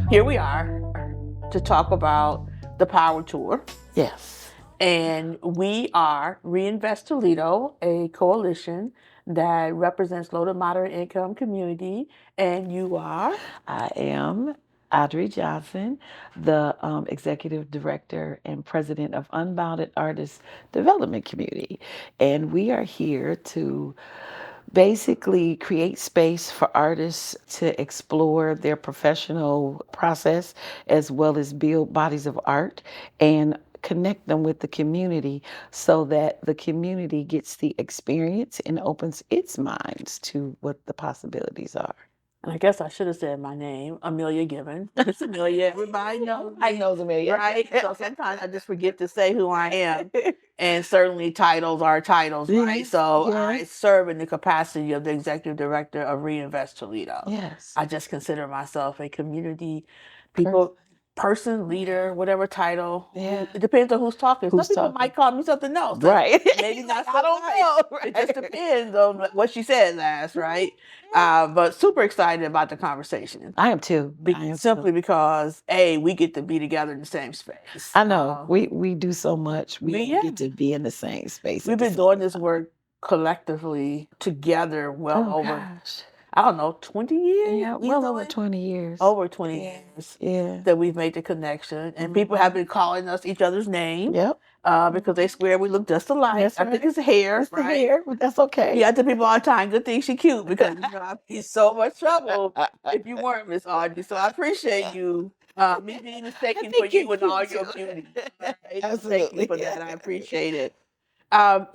Here we are to talk about the Power Tour. Yes. And we are Reinvest Toledo, a coalition that represents low to moderate income community. And you are? I am Audrey Johnson, the executive director and president of Unbounded Artist Development Community. And we are here to basically create space for artists to explore their professional process as well as build bodies of art and connect them with the community so that the community gets the experience and opens its minds to what the possibilities are. And I guess I should have said my name, Amelia Gibbon. It's Amelia. Everybody knows I me, know Amelia. right? So sometimes I just forget to say who I am. And certainly titles are titles, right? Yes, So I yes. serve in the capacity of the executive director of Reinvest Toledo. Yes. I just consider myself a community people person, leader, whatever title. Yeah. It depends on who's talking. Who's Some people talking? might call me something else. Right. Maybe not so I don't nice. know. It just depends on what she said last, right? But super excited about the conversation. I am too. I am Simply too. because we get to be together in the same space. I know. We do so much. We yeah. get to be in the same space. We've at the been same doing this time. work collectively together well Oh over, gosh. I don't know, 20 years? Yeah, well over 20 years. Over 20 Yeah. years Yeah. that we've made the connection. And people have been calling us each other's name Yep. because they swear we look just alike. That's I think right. it's hair, It's the right? hair, but that's okay. Yeah, I tell people all the time, good thing she cute because I'd be in so much trouble if you weren't, Miss Audrey. So I appreciate you. Me being mistaken for you and all your beauty. Right? Thank you Absolutely. for that. I appreciate it.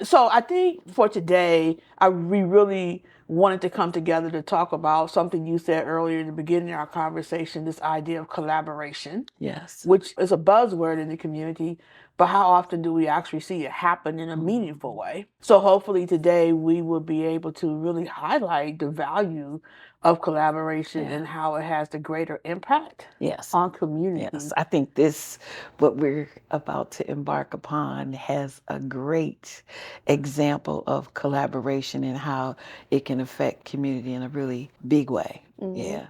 So I think for today, we really wanted to come together to talk about something you said earlier in the beginning of our conversation, this idea of collaboration, Yes. which is a buzzword in the community, but how often do we actually see it happen in a meaningful way? So hopefully today we will be able to really highlight the value of collaboration and how it has the greater impact Yes. on communities. Yes, I think what we're about to embark upon, has a great example of collaboration and how it can affect community in a really big way. Yeah.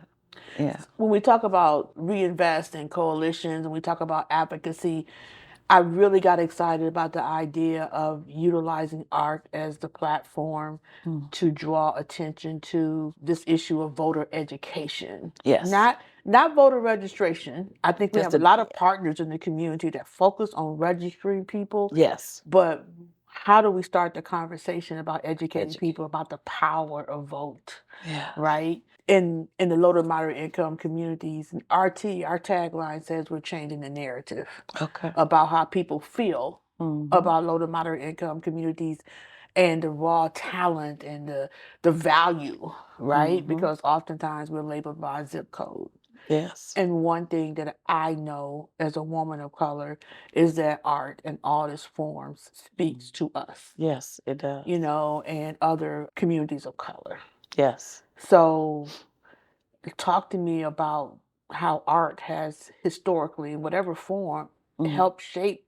Yeah. When we talk about reinvest and coalitions and we talk about advocacy, I really got excited about the idea of utilizing art as the platform to draw attention to this issue of voter education. Yes. Not voter registration. I think we Just have a lot of partners in the community that focus on registering people. Yes. But how do we start the conversation about educating people about the power of vote? Yeah. Right? In the low to moderate income communities, our tagline says we're changing the narrative Okay. about how people feel about low to moderate income communities and the raw talent and the value, right? Because oftentimes we're labeled by a zip code. Yes. And one thing that I know as a woman of color is that art in all its forms speaks to us. Yes, it does. And other communities of color. Yes. So talk to me about how art has historically, in whatever form, helped shape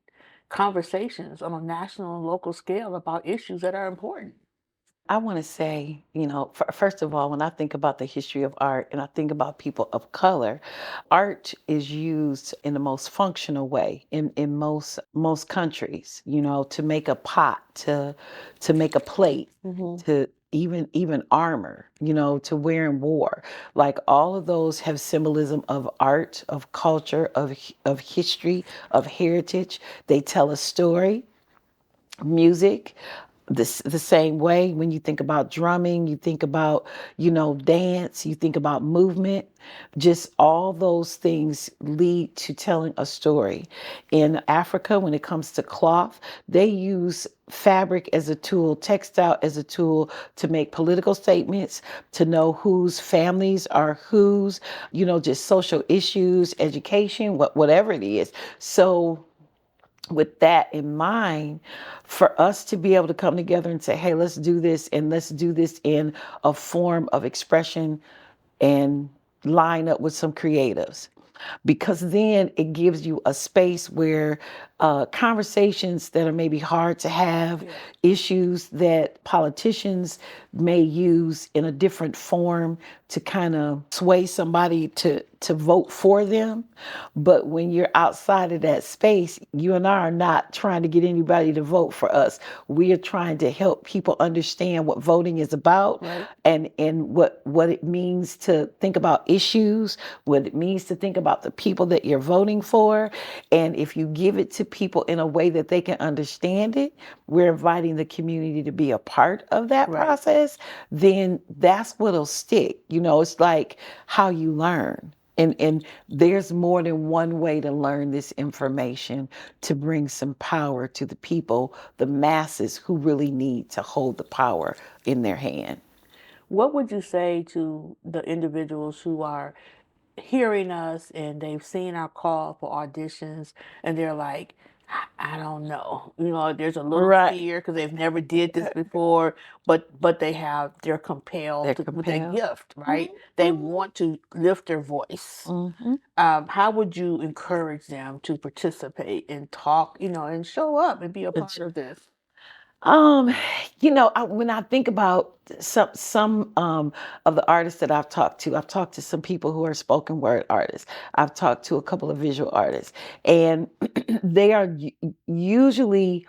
conversations on a national and local scale about issues that are important. I want to say, first of all, when I think about the history of art and I think about people of color, art is used in the most functional way in most countries, to make a pot, to make a plate, to even armor, to wear in war. Like all of those have symbolism of art, of culture, of history, of heritage. They tell a story. Music, the same way. When you think about drumming, you think about, dance, you think about movement, just all those things lead to telling a story. In Africa, when it comes to cloth, they use fabric as a tool, textile as a tool to make political statements, to know whose families are whose, just social issues, education, whatever it is. So with that in mind, for us to be able to come together and say, hey, let's do this, and let's do this in a form of expression and line up with some creatives. Because then it gives you a space where conversations that are maybe hard to have, Yeah. issues that politicians may use in a different form to kind of sway somebody to vote for them. But when you're outside of that space, you and I are not trying to get anybody to vote for us. We are trying to help people understand what voting is about, Right. and what it means to think about issues, what it means to think about the people that you're voting for. And if you give it to people in a way that they can understand it, we're inviting the community to be a part of that Right. process, then that's what'll stick. It's like how you learn. And there's more than one way to learn this information to bring some power to the people, the masses who really need to hold the power in their hand. What would you say to the individuals who are hearing us and they've seen our call for auditions and they're like, I don't know. There's a little Right. fear because they've never did this before, but they're compelled They're to, with their compelled. gift, right? They want to lift their voice. Mm-hmm. How would you encourage them to participate and talk, and show up and be a part of this? Um, when I think about some of the artists that I've talked to some people who are spoken word artists. I've talked to a couple of visual artists, and they are usually,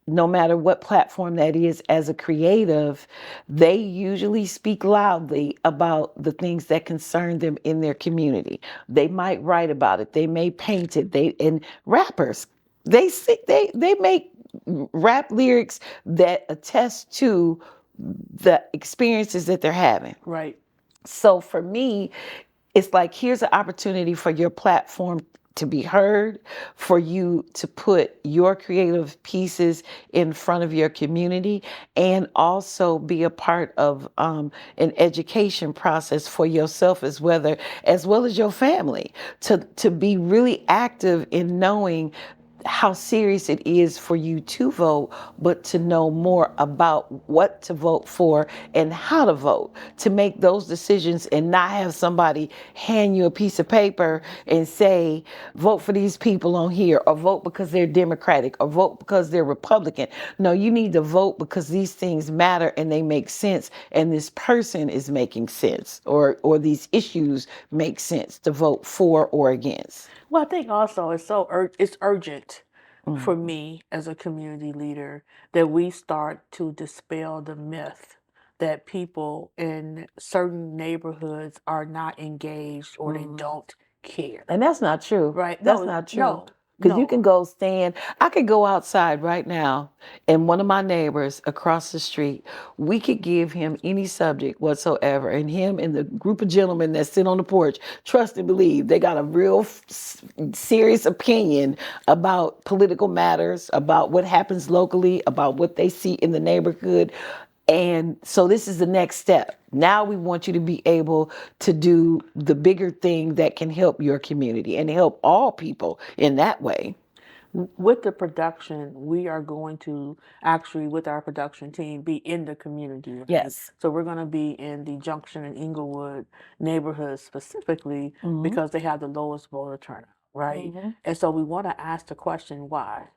no matter what platform that is, as a creative, they usually speak loudly about the things that concern them in their community. They might write about it. They may paint it. And rappers, they make rap lyrics that attest to the experiences that they're having. Right. So for me, it's like, here's an opportunity for your platform to be heard, for you to put your creative pieces in front of your community, and also be a part of an education process for yourself as well as your family, to be really active in knowing how serious it is for you to vote, but to know more about what to vote for and how to vote, to make those decisions and not have somebody hand you a piece of paper and say, vote for these people on here, or vote because they're Democratic, or vote because they're Republican. No, you need to vote because these things matter and they make sense, and this person is making sense, or these issues make sense to vote for or against. Well, I think also it's urgent for me as a community leader that we start to dispel the myth that people in certain neighborhoods are not engaged or they don't care. And that's not true. Right? That's No, not true. no, Because you no. can go stand, I could go outside right now, and one of my neighbors across the street, we could give him any subject whatsoever. And him and the group of gentlemen that sit on the porch, trust and believe, they got a real serious opinion about political matters, about what happens locally, about what they see in the neighborhood. And so this is the next step. Now we want you to be able to do the bigger thing that can help your community and help all people in that way. With the production, we are going to actually, with our production team, be in the community, right? Yes. So we're going to be in the Junction and Inglewood neighborhoods specifically Mm-hmm. because they have the lowest voter turnout, right? Mm-hmm. And so we want to ask the question, why?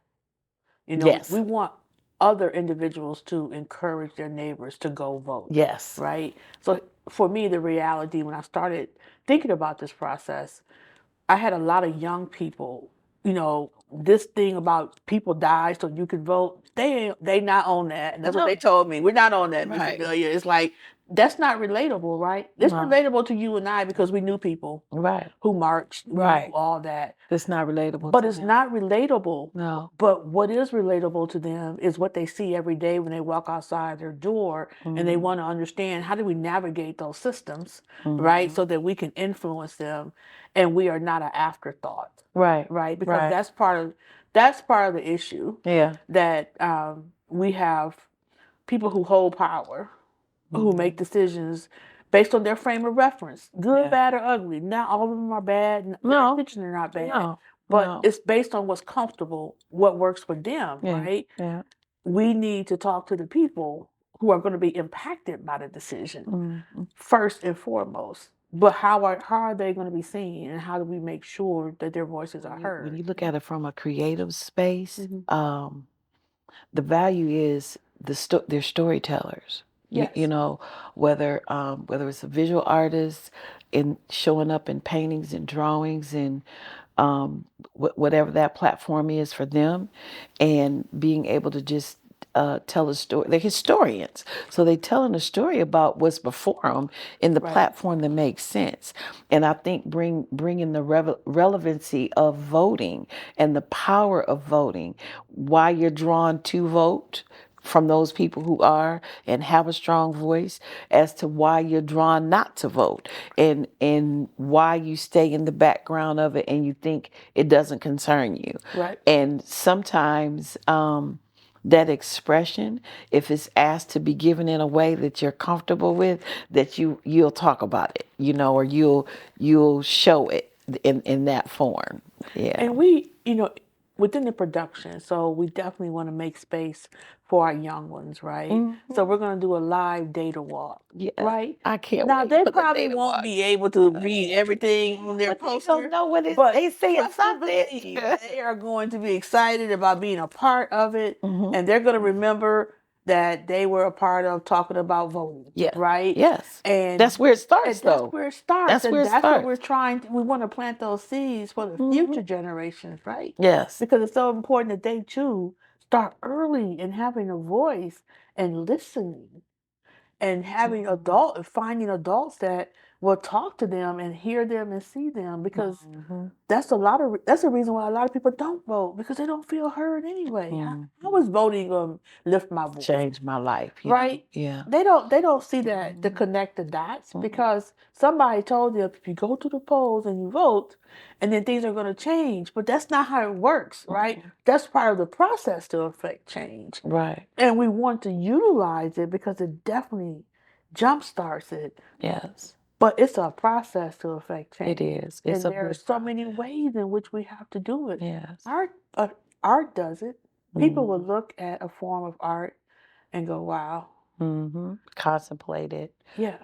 Yes. We want other individuals to encourage their neighbors to go vote, Yes. right? So for me, the reality, when I started thinking about this process, I had a lot of young people, this thing about people die so you can vote, they not on that. And that's what they told me. We're not on that, Miss Right. Amelia. It's like, that's not relatable, right? It's No. relatable to you and I because we knew people Right. who marched, we Right. knew all that. It's not relatable. But to it's them. not relatable. No. But what is relatable to them is what they see every day when they walk outside their door, and they want to understand, how do we navigate those systems, right? So that we can influence them and we are not an afterthought. Right. Right? Because Right. that's part of the issue. Yeah. That we have people who hold power, who make decisions based on their frame of reference, good, Yeah. bad, or ugly. Not all of them are bad. No. Their intentions are not bad. No. But No. it's based on what's comfortable, what works for them, Yeah. right? Yeah. We need to talk to the people who are going to be impacted by the decision first and foremost. But how are they going to be seen, and how do we make sure that their voices are When heard? you look at it from a creative space, Hmm. the value is they're storytellers. You Yes. know, whether it's a visual artist in showing up in paintings and drawings and um, whatever that platform is for them, and being able to just tell a story. They're historians, so they're telling a story about what's before them in the Right. platform that makes sense. And I think bringing the relevancy of voting and the power of voting, why you're drawn to vote from those people who are and have a strong voice, as to why you're drawn not to vote, and why you stay in the background of it and you think it doesn't concern you. Right. And sometimes that expression, if it's asked to be given in a way that you're comfortable with, that you'll talk about it, or you'll show it in that form. Yeah. And we, within the production, so we definitely want to make space for our young ones, right? So we're going to do a live data walk, Yeah. right? I can't Now, wait they for the probably data won't walk. be able to read everything on their But they poster, don't know what but they saying trust and something. believe, they are going to be excited about being a part of it, Hmm. and they're going to remember that they were a part of talking about voting, Yeah. right? Yes. And That's where it starts, and that's though. where it starts, That's and where it that's what we're starts. trying to, we want to plant those seeds for the Hmm. future generations, right? Yes. Because it's so important that they too start early in having a voice and listening, and having finding adults that will talk to them and hear them and see them, because Hmm. that's a reason why a lot of people don't vote, because they don't feel heard anyway. How is voting going to lift my voice? Change my life. Right? Yeah. They don't see that to connect the dots, because somebody told them if you go to the polls and you vote, and then things are going to change. But that's not how it works, right? That's part of the process to affect change. Right. And we want to utilize it because it definitely jumpstarts it. Yes. But it's a process to affect It change. is. It's And a there are big so many ways in which we have to do it. yes. Art does it. People Mm-hmm. will look at a form of art and go, wow, Mm-hmm. Contemplate it. yeah,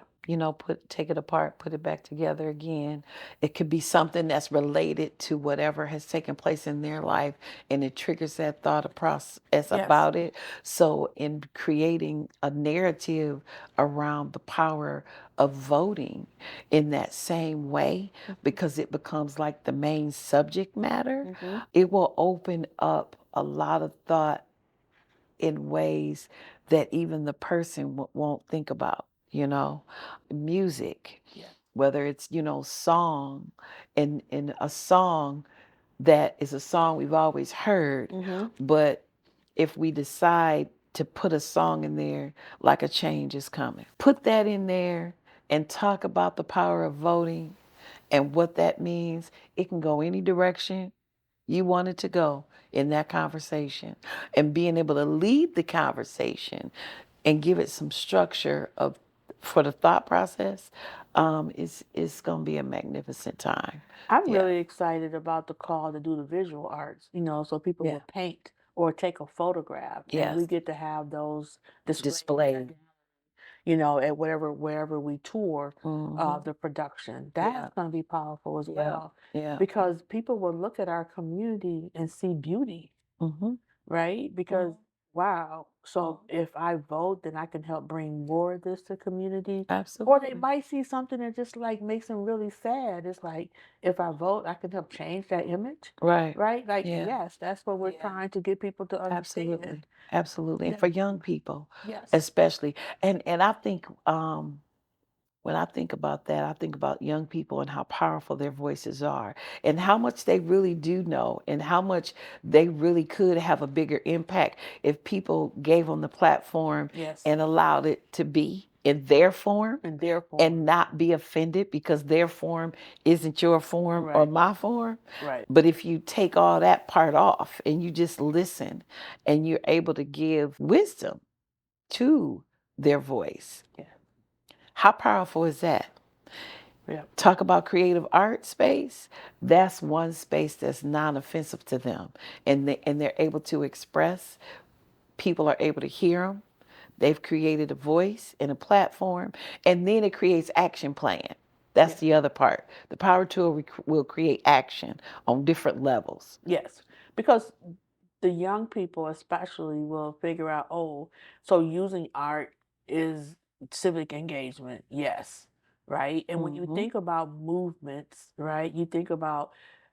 Take it apart, put it back together again. It could be something that's related to whatever has taken place in their life, and it triggers that thought process yes, about it. So, in creating a narrative around the power of voting in that same way, because it becomes like the main subject matter, it will open up a lot of thought in ways that even the person won't think about, music, yeah, whether it's, song, and a song that is a song we've always heard, but if we decide to put a song in there, like a change is coming, put that in there and talk about the power of voting and what that means. It can go any direction you want it to go in that conversation, and being able to lead the conversation and give it some structure for the thought process, is going to be a magnificent time. I'm Yeah. really excited about the call to do the visual arts, so people Yeah. will paint or take a photograph, and we Yes. get to have those displayed Displayed. at wherever we tour Hmm. the production. Yeah. That's going to be powerful as Yeah. well, Yeah. because people will look at our community and see beauty, Hmm. right? Because wow, so if I vote, then I can help bring more of this to community. Or they Absolutely. might see something that just like makes them really sad. It's like, if I vote, I can help change that image, Right. right? Like, Yeah. yes, that's what we're Yeah. trying to get people to Absolutely. understand. Absolutely. And That, for young people, yes, especially. And I think when I think about that, I think about young people and how powerful their voices are, and how much they really do know, and how much they really could have a bigger impact if people gave them the platform yes, and allowed it to be in their form, and therefore, and not be offended because their form isn't your form or right, my form. right. But if you take all that part off and you just listen, and you're able to give wisdom to their voice, Yeah, how powerful is that? yeah. Talk about creative art space. That's one space that's non-offensive to them, and they're able to express. People are able to hear them. They've created a voice and a platform, and then it creates action plan. That's Yes. the other part. The power tool will create action on different levels. Yes. Because the young people especially will figure out, oh, so using art is civic engagement. Yes. Right. And when you Mm-hmm. think about movements, right, you think about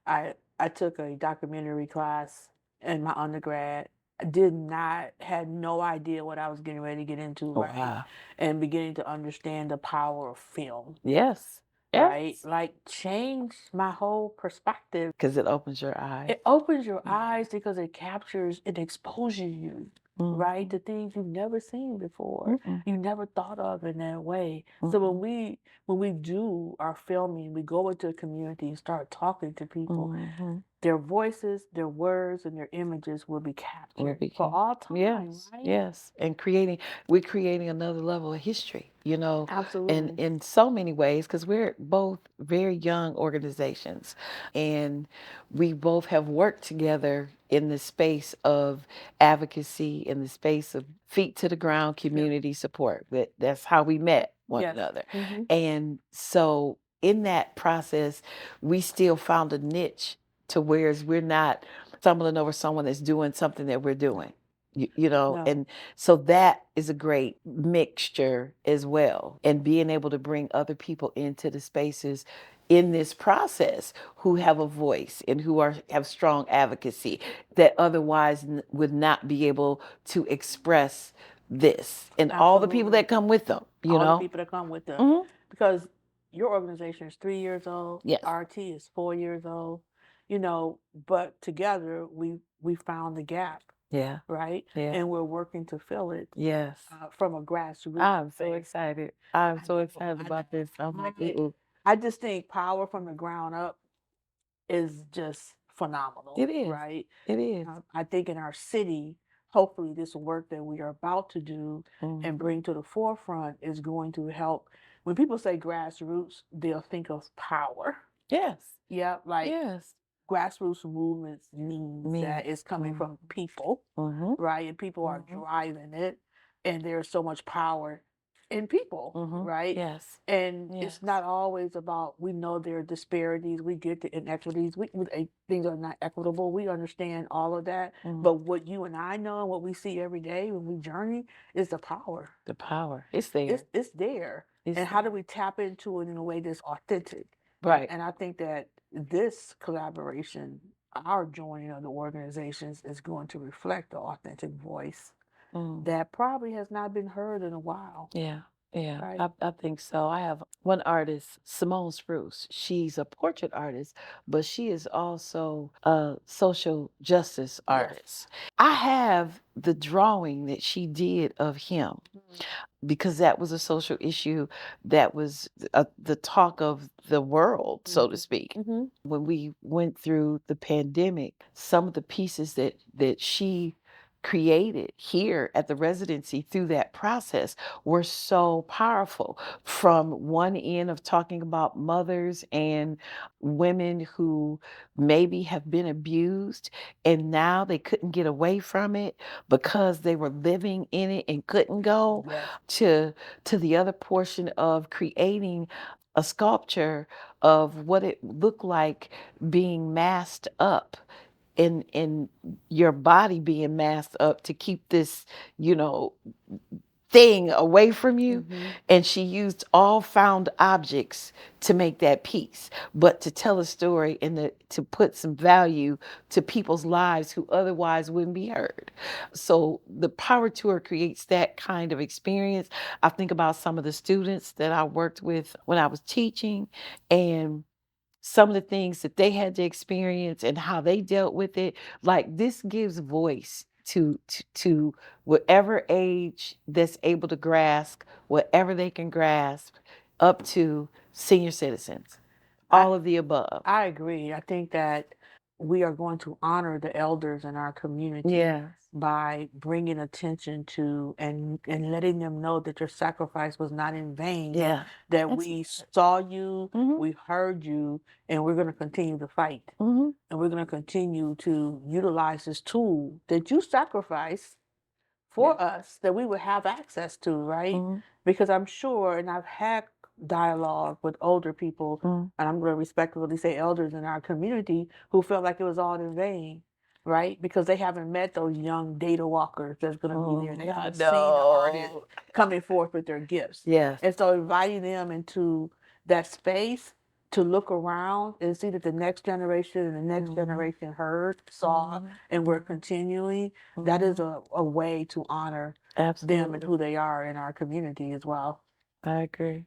I took a documentary class in my undergrad. I did not had no idea what I was getting ready to get into, right? Wow. And beginning to understand the power of film, Yes. right? Yes. Like changed my whole perspective. Because it opens your eyes. It opens your eyes because it captures and exposes you, right? Mm-hmm. To things you've never seen before, Mm-mm. you never thought of in that way. So Mm-hmm. when we do our filming, we go into a community and start talking to people. Mm-hmm. Their voices, their words, and their images will be Will captured for become. all time, Yes, right? yes. And we're creating another level of history, Absolutely. in so many ways, because we're both very young organizations. And we both have worked together in the space of advocacy, in the space of feet to the ground Yeah. community support. That's how we met one Yes. another. Mm-hmm. And so in that process, we still found a niche to whereas we're not stumbling over someone that's doing something that we're doing. No. And so that is a great mixture as well. And being able to bring other people into the spaces in this process who have a voice and who have strong advocacy that otherwise would not be able to express this, and all the people Absolutely. that come with them, All the people that come with them. Mhm. Because your organization is 3 years old, Yes. RT is 4 years old, but together we found the gap, Yeah. right? Yeah. And we're working to fill it Yes. from a grassroots I'm so space. excited. I'm I so know, excited I about this. I'm like, know. ooh. I just think power from the ground up is just phenomenal, It is. right? It is. I think in our city, hopefully, this work that we are about to do and Mhm. bring to the forefront is going to help. When people say grassroots, they'll think of power. Yes. Yeah, like Yes. grassroots movements means Me. that it's coming Mhm. from people, Mhm. right? And people are Mhm. driving it, and there's so much power in people, Mhm. right? Yes. And Yes. it's not always about, we know there are disparities, we get the inequities, things are not equitable, we understand all of that. Mhm. But what you and I know and what we see every day when we journey is the power. The power. It's there. It's there. It's And how do there. we tap into it in a way that's authentic? Right. And I think that this collaboration, our joining of the organizations, is going to reflect the authentic voice Mm. that probably has not been heard in a while, Yeah. Yeah. right? I think so. I have one artist, Simone Spruce. She's a portrait artist, but she is also a social justice Yes. artist. I have the drawing that she did of him, because that was a social issue that was the talk of the world, so to speak. Mm-hmm. When we went through the pandemic, some of the pieces that she created here at the residency through that process were so powerful, from one end of talking about mothers and women who maybe have been abused and now they couldn't get away from it because they were living in it and couldn't go, Yes. to the other portion of creating a sculpture of what it looked like being masked up, in your body being masked up to keep this, you know, thing away from you. Mm-hmm. And she used all found objects to make that piece, but to tell a story and to put some value to people's lives who otherwise wouldn't be heard. So the Power Tour creates that kind of experience. I think about some of the students that I worked with when I was teaching, and some of the things that they had to experience and how they dealt with it. Like, this gives voice to whatever age that's able to grasp whatever they can grasp, up to senior citizens, I all of the above. I agree. I think that we are going to honor the elders in our community Yes. by bringing attention to and letting them know that your sacrifice was not in vain. Yeah. That That's we saw you, Mhm. we heard you, and we're going to continue to fight. Mhm. And we're going to continue to utilize this tool that you sacrificed for Yeah. us that we would have access to, right? Mhm. Because I'm sure, and I've had dialogue with older people, Mm. and I'm going to respectfully say elders in our community who felt like it was all in vain, right? Because they haven't met those young data walkers that's going to be there. They I haven't seen the artists know. coming forth with their gifts. Yes. And so inviting them into that space to look around and see that the next generation and the next generation heard, saw, and we're continuing, that is a way to honor them and Absolutely. who they are in our community as well. I agree.